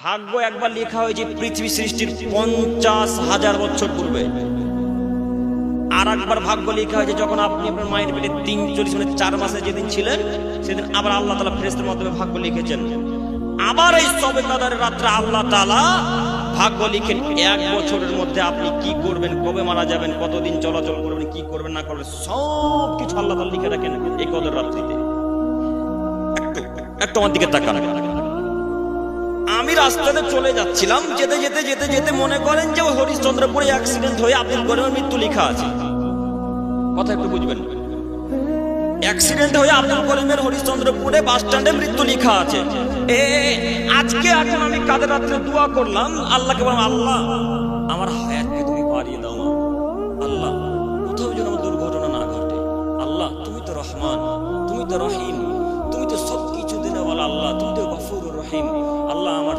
ভাগ্য একবার লেখা হয়েছে পৃথিবী সৃষ্টির 50,000 বছর পূর্বে। আর একবার ভাগ্য লেখা হয়েছে যখন আপনি আপনার মায়ের পেটে 43 মানে 4 মাসে যেদিন ছিলেন সেদিন আবার আল্লাহ তাআলা ফেরেশতার মাধ্যমে ভাগ্য লিখেছেন। আবার এই শবে কদরের রাত্রে আল্লাহ তাআলা ভাগ্য লিখেন 1 বছরের মধ্যে আপনি কি করবেন, কবে মারা যাবেন, কতদিন চলাচল করবেন, কি করবেন না করবেন, সব কিছু আল্লাহ তাআলা লিখে রাখেন এই কদর রাত্রিতে। একটু আমার দিকে তাকান। আমি রাস্তাতে চলে যাচ্ছিলাম, যেতে যেতে যেতে যেতে মনে করেন যে হরিশ্চন্দ্রপুরে অ্যাক্সিডেন্ট হয়ে আব্দুল করিমের মৃত্যু লেখা আছে। কথা একটু বুঝবেন, অ্যাক্সিডেন্ট হয়ে আব্দুল করিমের হরিশ্চন্দ্রপুরে বাস স্ট্যান্ডে মৃত্যু লেখা আছে। আজকে এখন আমি কাদের রাত্রে দোয়া করলাম আল্লাহকে, বললাম আল্লাহ আমার হায়াতকে তুমি বাড়িয়ে দাও, আল্লাহ কোথাও যেন আমার দুর্ঘটনা না ঘটে। আল্লাহ তুমি তো রহমান, তুমি তো রহিম, তুমি তো সবকিছু দিনে বলা, আল্লাহ তুমি তো গফুরুর রহিম। আল্লাহ আমার